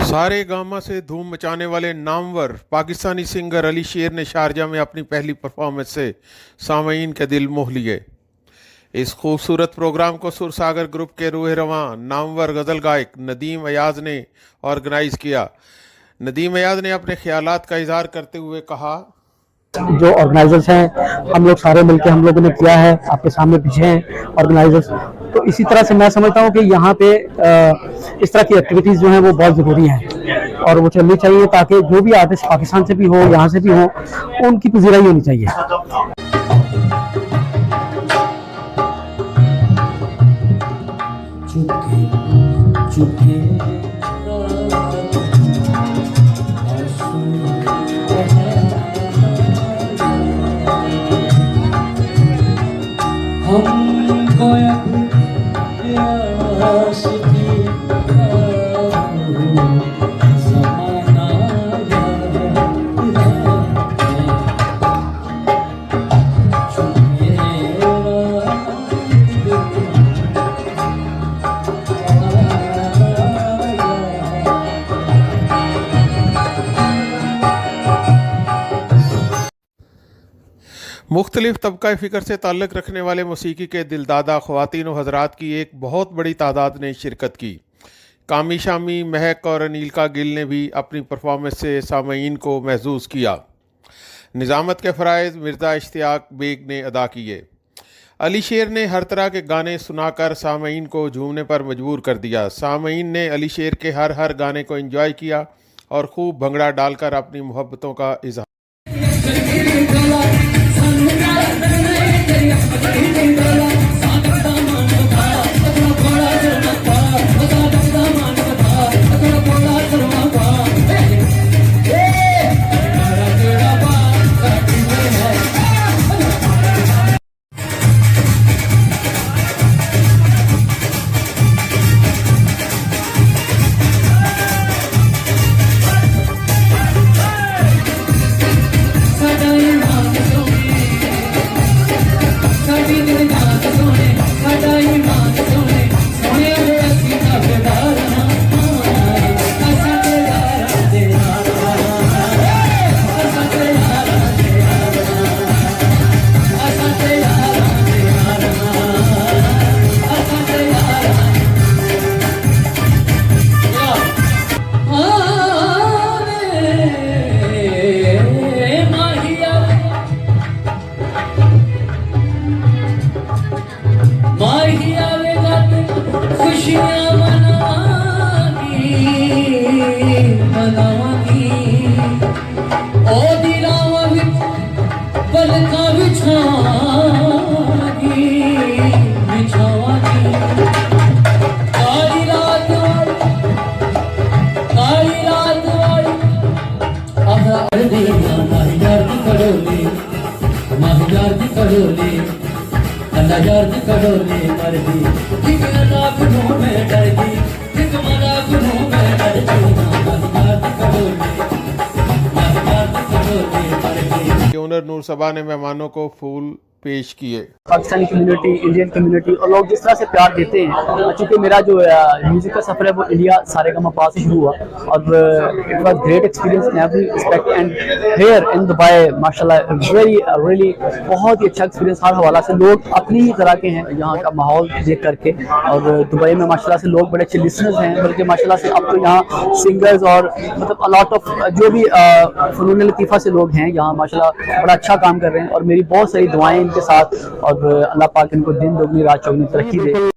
सारेगामा से धूम मचाने वाले नामवर पाकिस्तानी सिंगर अली शेर ने शारजा में अपनी पहली परफॉर्मेंस से सामईन के दिल मोह लिए। इस खूबसूरत प्रोग्राम को सुरसागर ग्रुप के रूह रवां नामवर गज़ल गायक नदीम अयाज ने ऑर्गेनाइज किया। नदीम अयाज ने अपने ख्यालात का इजहार करते हुए कहा, जो ऑर्गेनाइजर्स हैं हम लोग सारे मिलकर हम लोगों ने किया है, आपके सामने पीछे हैं ऑर्गेनाइजर्स। तो इसी तरह से मैं समझता हूँ कि यहाँ पे इस तरह की एक्टिविटीज़ जो हैं वो बहुत ज़रूरी हैं और वो चलनी चाहिए ताकि जो भी आर्टिस्ट पाकिस्तान से भी हो यहाँ से भी हो उनकी पजीराई होनी चाहिए। मुख्तलिफ तबका फ़िक्र से ताल्लुक़ रखने वाले मौसीकी के दिलदादा ख़वातीन व हज़रात की एक बहुत बड़ी तादाद ने शिरकत की। कामी शामी, महक और अनीलका गिल ने भी अपनी परफॉर्मेंस से सामईन को महसूस किया। निज़ामत के फ़राइज़ मिर्ज़ा इश्तियाक बेग ने अदा किए। अली शेर ने हर तरह के गाने सुनाकर सामईन को झूमने पर मजबूर कर दिया। सामईन ने अली शेर के हर गाने को एंजॉय किया और खूब भंगड़ा डालकर अपनी मोहब्बतों का इज़हार। ओनर नूर सबा ने मेहमानों को फूल पेश किए। पाकिस्तानी कम्युनिटी, इंडियन कम्युनिटी और लोग जिस तरह से प्यार देते हैं, चूँकि मेरा जो म्यूज़िक का सफ़र है वो इंडिया सारेगामा से शुरू हुआ और it was great experience in every respect and here in Dubai माशाल्लाह रियली बहुत ही अच्छा एक्सपीरियंस हर हवाला से। लोग अपनी ही तरह के हैं यहाँ का माहौल देख करके और दुबई में माशाल्लाह से लोग बड़े अच्छे लिसनर्स हैं, बल्कि माशाल्लाह से अब तो यहाँ सिंगर्स और मतलब अलॉट ऑफ जो भी फ़नून लतीफ़ा से लोग हैं यहाँ माशाल्लाह बड़ा अच्छा काम कर रहे हैं और मेरी बहुत सारी दुआएं इनके साथ और अल्लाह पाक इनको दिन दोगुनी रात चौगुनी तरक्की दे।